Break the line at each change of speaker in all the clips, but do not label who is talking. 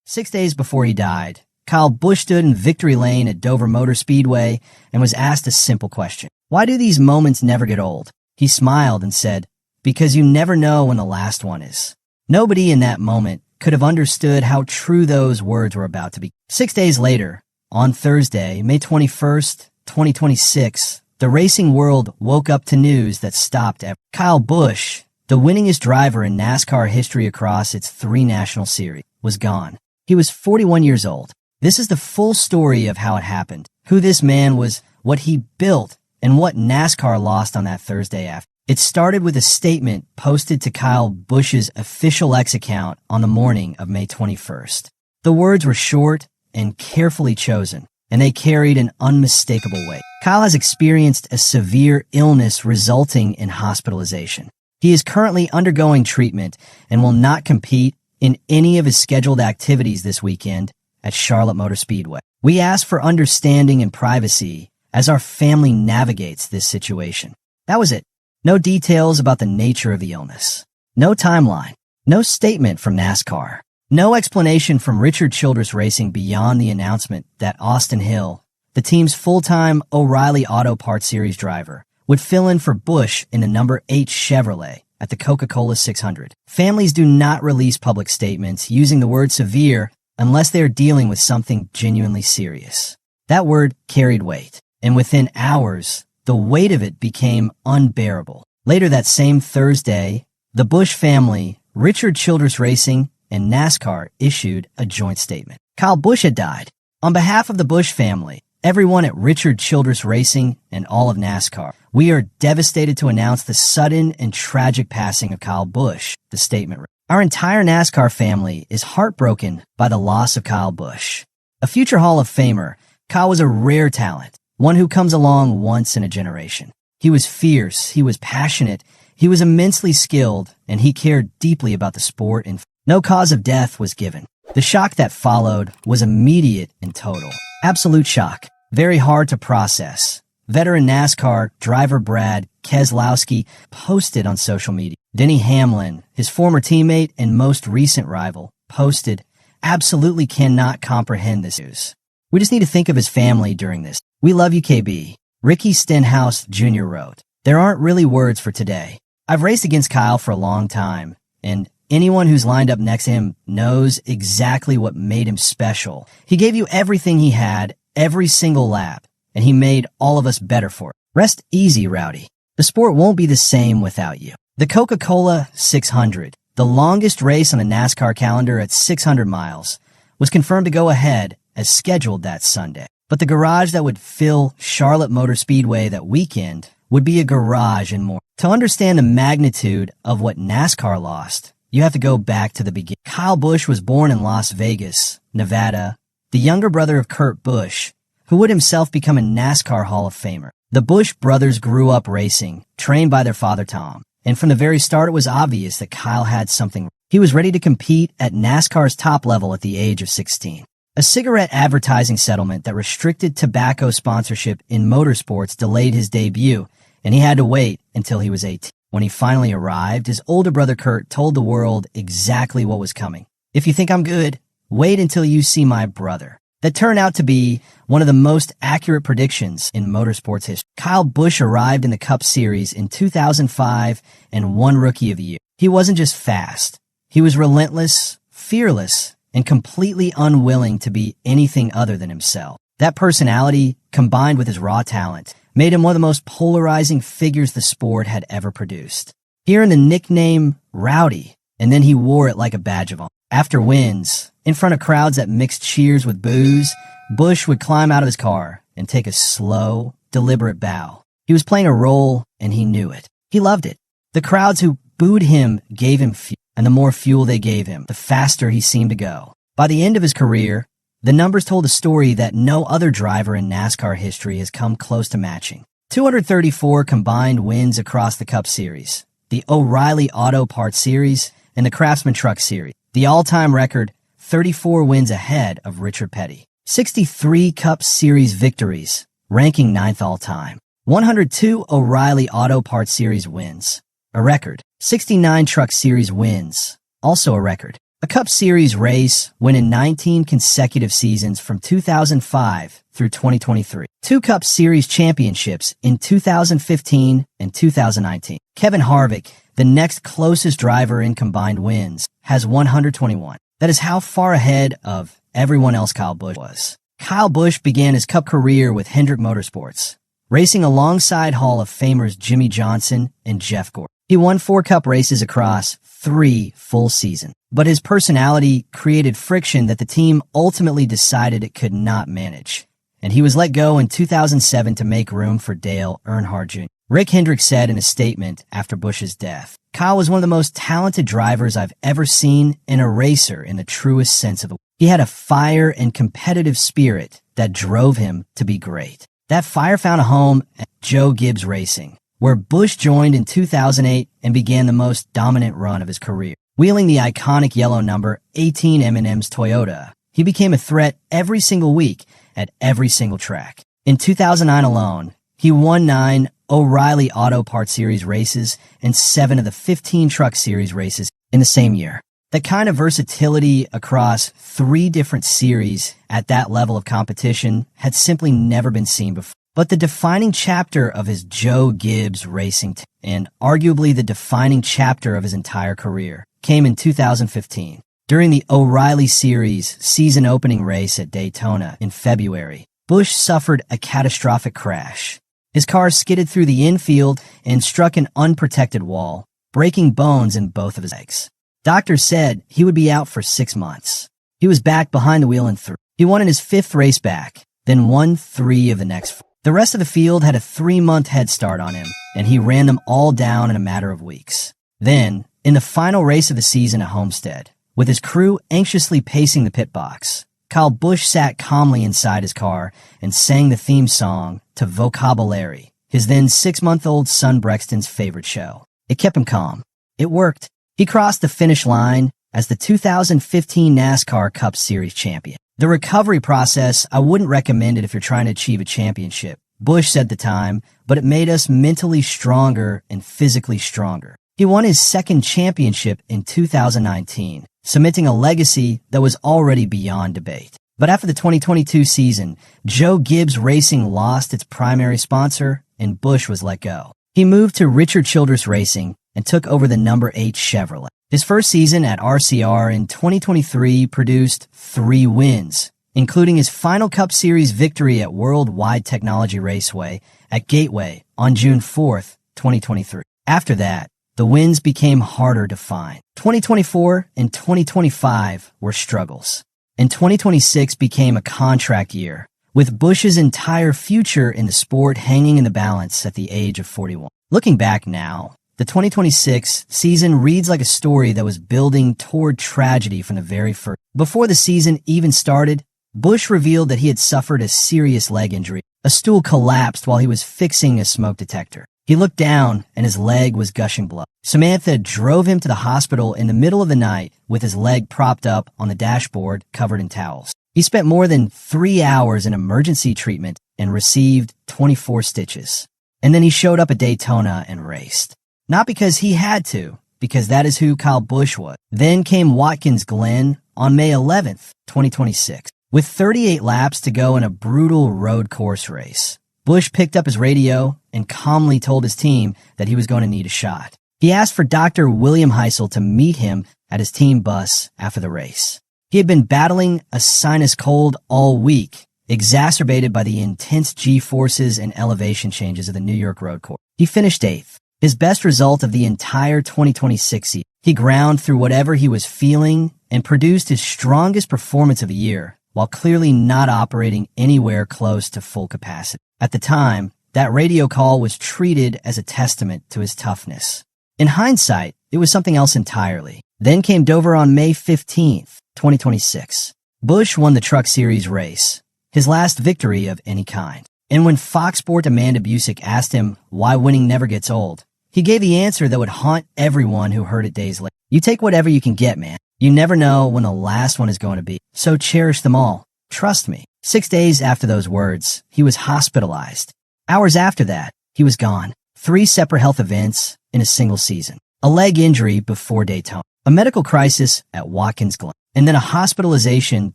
6 days before he died, Kyle Busch stood in victory lane at Dover Motor Speedway and was asked a simple question. Why do these moments never get old? He smiled and said, because you never know when the last one is. Nobody in that moment could have understood how true those words were about to be. 6 days later, on Thursday, May 21st, 2026, the racing world woke up to news that stopped everything. Kyle Busch, the winningest driver in NASCAR history across its 3 national series, was gone. He was 41 years old. This is the full story of how it happened, who this man was, what he built, and what NASCAR lost on that Thursday after. It started with a statement posted to Kyle Busch's official X account on the morning of May 21st. The words were short and carefully chosen, and they carried an unmistakable weight. Kyle has experienced a severe illness resulting in hospitalization. He is currently undergoing treatment and will not compete in any of his scheduled activities this weekend at Charlotte Motor Speedway. We ask for understanding and privacy as our family navigates this situation. That was it. No details about the nature of the illness. No timeline. No statement from NASCAR. No explanation from Richard Childress Racing beyond the announcement that Austin Hill, the team's full-time O'Reilly Auto Parts Series driver, would fill in for Busch in the number 8 Chevrolet at the Coca-Cola 600. Families do not release public statements using the word severe unless they are dealing with something genuinely serious. That word carried weight, and within hours, the weight of it became unbearable. Later that same Thursday, the Busch family, Richard Childress Racing, and NASCAR issued a joint statement. Kyle Busch had died. On behalf of the Busch family, everyone at Richard Childress Racing, and all of NASCAR, we are devastated to announce the sudden and tragic passing of Kyle Busch, the statement read. Our entire NASCAR family is heartbroken by the loss of Kyle Busch. A future Hall of Famer, Kyle was a rare talent, one who comes along once in a generation. He was fierce, he was passionate, he was immensely skilled, and he cared deeply about the sport, and no cause of death was given. The shock that followed was immediate and total. Absolute shock. Very hard to process. Veteran NASCAR driver Brad Keselowski posted on social media. Denny Hamlin, his former teammate and most recent rival, posted, absolutely cannot comprehend this news. We just need to think of his family during this. We love you, KB. Ricky Stenhouse Jr. wrote, there aren't really words for today. I've raced against Kyle for a long time, and anyone who's lined up next to him knows exactly what made him special. He gave you everything he had, every single lap, and he made all of us better for it. Rest easy, Rowdy. The sport won't be the same without you. The Coca-Cola 600, the longest race on the NASCAR calendar at 600 miles, was confirmed to go ahead as scheduled that Sunday. But the garage that would fill Charlotte Motor Speedway that weekend would be a garage and more. To understand the magnitude of what NASCAR lost, you have to go back to the beginning. Kyle Busch was born in Las Vegas, Nevada, the younger brother of Kurt Busch, who would himself become a NASCAR Hall of Famer. The Busch brothers grew up racing, trained by their father Tom, and from the very start it was obvious that Kyle had something. He was ready to compete at NASCAR's top level at the age of 16. A cigarette advertising settlement that restricted tobacco sponsorship in motorsports delayed his debut, and he had to wait until he was 18. When he finally arrived, his older brother Kurt told the world exactly what was coming. If you think I'm good, wait until you see my brother. That turned out to be one of the most accurate predictions in motorsports history. Kyle Busch arrived in the Cup Series in 2005 and won Rookie of the Year. He wasn't just fast. He was relentless, fearless, and completely unwilling to be anything other than himself. That personality, combined with his raw talent, made him one of the most polarizing figures the sport had ever produced. He earned the nickname Rowdy, and then he wore it like a badge of honor. After wins, in front of crowds that mixed cheers with boos, Busch would climb out of his car and take a slow, deliberate bow. He was playing a role, and he knew it. He loved it. The crowds who booed him gave him fuel, and the more fuel they gave him, the faster he seemed to go. By the end of his career, the numbers told a story that no other driver in NASCAR history has come close to matching. 234 combined wins across the Cup Series, the O'Reilly Auto Parts Series, and the Craftsman Truck Series. The all-time record, 34 wins ahead of Richard Petty. 63 Cup Series victories, ranking 9th all-time. 102 O'Reilly Auto Parts Series wins, a record. 69 Truck Series wins, also a record. A Cup Series race winning 19 consecutive seasons from 2005 through 2023. 2 Cup Series championships in 2015 and 2019. Kevin Harvick, the next closest driver in combined wins, has 121. That is how far ahead of everyone else Kyle Busch was. Kyle Busch began his Cup career with Hendrick Motorsports, racing alongside Hall of Famers Jimmy Johnson and Jeff Gordon. He won 4 Cup races across 3 full seasons. But his personality created friction that the team ultimately decided it could not manage, and he was let go in 2007 to make room for Dale Earnhardt Jr. Rick Hendrick said in a statement after Busch's death, "Kyle was one of the most talented drivers I've ever seen and a racer in the truest sense of it. He had a fire and competitive spirit that drove him to be great." That fire found a home at Joe Gibbs Racing, where Busch joined in 2008 and began the most dominant run of his career. Wheeling the iconic yellow number 18 M&M's Toyota, he became a threat every single week at every single track. In 2009 alone, he won 9 O'Reilly Auto Parts Series races and 7 of the 15 Truck Series races in the same year. That kind of versatility across 3 different series at that level of competition had simply never been seen before. But the defining chapter of his Joe Gibbs racing team, and arguably the defining chapter of his entire career, came in 2015. During the O'Reilly Series season opening race at Daytona in February, Busch suffered a catastrophic crash. His car skidded through the infield and struck an unprotected wall, breaking bones in both of his legs. Doctors said he would be out for 6 months. He was back behind the wheel in 3. He won in his 5th race back, then won 3 of the next 4. The rest of the field had a 3-month head start on him, and he ran them all down in a matter of weeks. Then, in the final race of the season at Homestead, with his crew anxiously pacing the pit box, Kyle Busch sat calmly inside his car and sang the theme song to Vocabulary, his then 6-month-old son Brexton's favorite show. It kept him calm. It worked. He crossed the finish line as the 2015 NASCAR Cup Series champion. The recovery process, I wouldn't recommend it if you're trying to achieve a championship, Busch said at the time, but it made us mentally stronger and physically stronger. He won his 2nd championship in 2019, cementing a legacy that was already beyond debate. But after the 2022 season, Joe Gibbs Racing lost its primary sponsor, and Busch was let go. He moved to Richard Childress Racing and took over the number 8 Chevrolet. His first season at RCR in 2023 produced 3 wins, including his final Cup Series victory at Worldwide Technology Raceway at Gateway on June 4th, 2023. After that, the wins became harder to find. 2024 and 2025 were struggles, and 2026 became a contract year, with Busch's entire future in the sport hanging in the balance at the age of 41. Looking back now, the 2026 season reads like a story that was building toward tragedy from the very first. Before the season even started, Busch revealed that he had suffered a serious leg injury. A stool collapsed while he was fixing a smoke detector. He looked down and his leg was gushing blood. Samantha drove him to the hospital in the middle of the night with his leg propped up on the dashboard covered in towels. He spent more than 3 hours in emergency treatment and received 24 stitches. And then he showed up at Daytona and raced. Not because he had to, because that is who Kyle Busch was. Then came Watkins Glen on May 11th, 2026. With 38 laps to go in a brutal road course race, Busch picked up his radio and calmly told his team that he was going to need a shot. He asked for Dr. William Heisel to meet him at his team bus after the race. He had been battling a sinus cold all week, exacerbated by the intense G-forces and elevation changes of the New York road course. He finished 8th. His best result of the entire 2026 season. He ground through whatever he was feeling and produced his strongest performance of the year, while clearly not operating anywhere close to full capacity. At the time, that radio call was treated as a testament to his toughness. In hindsight, it was something else entirely. Then came Dover on May 15th, 2026. Busch won the Truck Series race, his last victory of any kind. And when Fox Sport Amanda Busick asked him why winning never gets old, he gave the answer that would haunt everyone who heard it days later. You take whatever you can get, man. You never know when the last one is going to be, so cherish them all. Trust me. 6 days after those words, he was hospitalized. Hours after that, he was gone. 3 separate health events in a single season. A leg injury before Daytona. a medical crisis at Watkins Glen, and then a hospitalization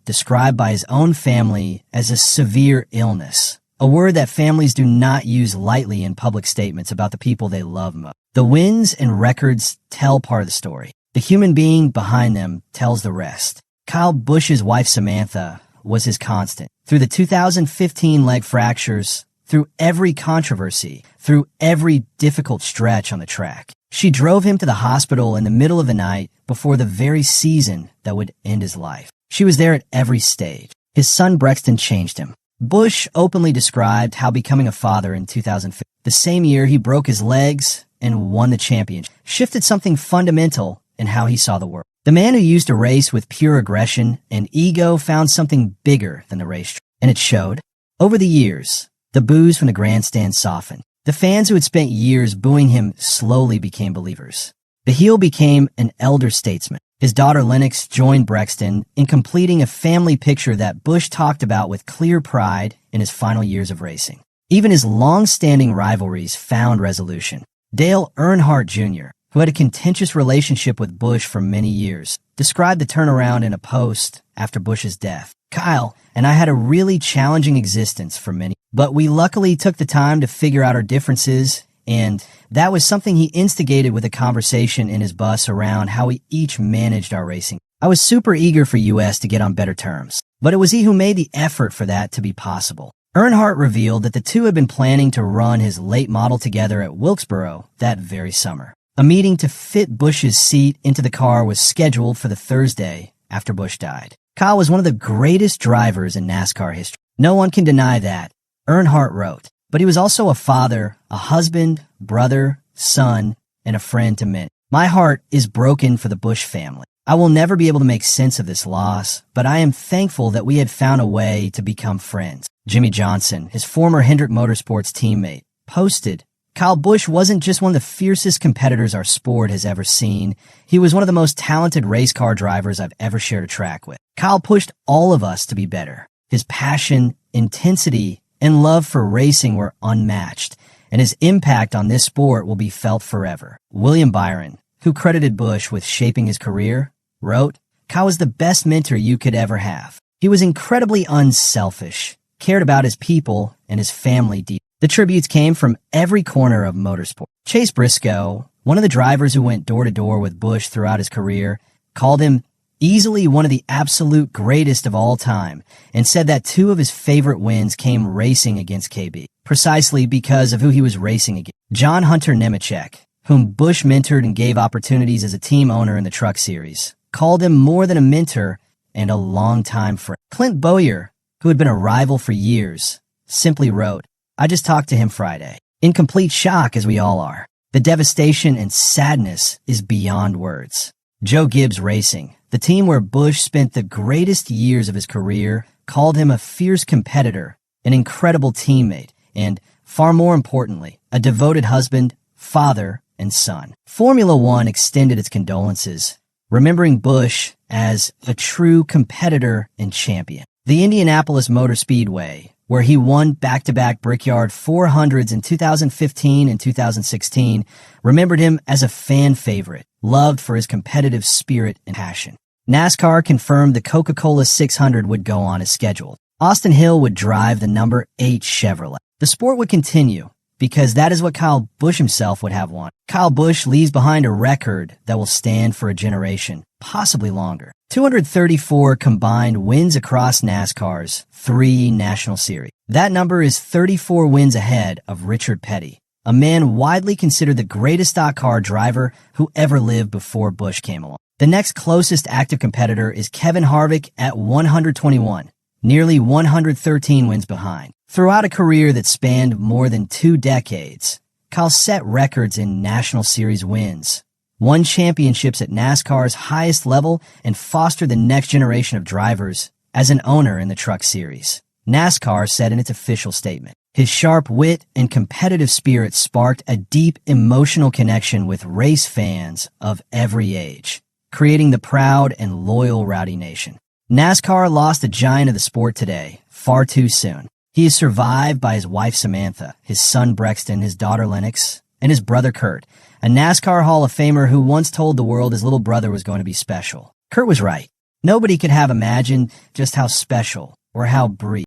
described by his own family as a severe illness, a word that families do not use lightly in public statements about the people they love most. The wins and records tell part of the story. The human being behind them tells the rest. Kyle Busch's wife Samantha was his constant. Through the 2015 leg fractures, through every controversy, through every difficult stretch on the track. She drove him to the hospital in the middle of the night before the very season that would end his life. She was there at every stage. His son Brexton changed him. Busch openly described how becoming a father in 2015, the same year he broke his legs and won the championship, shifted something fundamental in how he saw the world. The man who used to race with pure aggression and ego found something bigger than the racetrack, and it showed. Over the years, the boos from the grandstand softened. The fans who had spent years booing him slowly became believers. The heel became an elder statesman. His daughter Lennox joined Brexton in completing a family picture that Busch talked about with clear pride in his final years of racing. Even his long-standing rivalries found resolution. Dale Earnhardt Jr., who had a contentious relationship with Busch for many years, described the turnaround in a post after Busch's death. Kyle and I had a really challenging existence for many, but we luckily took the time to figure out our differences, and that was something he instigated with a conversation in his bus around how we each managed our racing. I was super eager for US to get on better terms, but it was he who made the effort for that to be possible. Earnhardt revealed that the two had been planning to run his late model together at Wilkesboro that very summer. A meeting to fit Busch's seat into the car was scheduled for the Thursday after Busch died. Kyle was one of the greatest drivers in NASCAR history. No one can deny that, Earnhardt wrote. But he was also a father, a husband, brother, son, and a friend to many. My heart is broken for the Busch family. I will never be able to make sense of this loss, but I am thankful that we had found a way to become friends. Jimmy Johnson, his former Hendrick Motorsports teammate, posted, Kyle Busch wasn't just one of the fiercest competitors our sport has ever seen. He was one of the most talented race car drivers I've ever shared a track with. Kyle pushed all of us to be better. His passion, intensity, and love for racing were unmatched, and his impact on this sport will be felt forever. William Byron, who credited Busch with shaping his career, wrote, Kyle was the best mentor you could ever have. He was incredibly unselfish, cared about his people and his family deeply. The tributes came from every corner of motorsport. Chase Briscoe, one of the drivers who went door-to-door with Busch throughout his career, called him easily one of the absolute greatest of all time, and said that two of his favorite wins came racing against KB, precisely because of who he was racing against. John Hunter Nemechek, whom Busch mentored and gave opportunities as a team owner in the Truck Series, called him more than a mentor and a longtime friend. Clint Bowyer, who had been a rival for years, simply wrote, I just talked to him Friday. In complete shock, as we all are. The devastation and sadness is beyond words. Joe Gibbs Racing, the team where Busch spent the greatest years of his career, called him a fierce competitor, an incredible teammate, and, far more importantly, a devoted husband, father, and son. Formula One extended its condolences, remembering Busch as a true competitor and champion. The Indianapolis Motor Speedway, where he won back-to-back Brickyard 400s in 2015 and 2016, remembered him as a fan favorite, loved for his competitive spirit and passion. NASCAR confirmed the Coca-Cola 600 would go on as scheduled. Austin Hill would drive the number 8 Chevrolet. The sport would continue, because that is what Kyle Busch himself would have wanted. Kyle Busch leaves behind a record that will stand for a generation, possibly longer. 234 combined wins across NASCAR's 3 National Series. That number is 34 wins ahead of Richard Petty, a man widely considered the greatest stock car driver who ever lived before Busch came along. The next closest active competitor is Kevin Harvick at 121, nearly 113 wins behind. Throughout a career that spanned more than 2 decades, Kyle set records in National Series wins, won championships at NASCAR's highest level, and fostered the next generation of drivers as an owner in the Truck Series. NASCAR said in its official statement, his sharp wit and competitive spirit sparked a deep emotional connection with race fans of every age, creating the proud and loyal Rowdy Nation. NASCAR lost a giant of the sport today, far too soon. He is survived by his wife Samantha, his son Brexton, his daughter Lennox, and his brother Kurt, a NASCAR Hall of Famer who once told the world his little brother was going to be special. Kurt was right. Nobody could have imagined just how special or how brief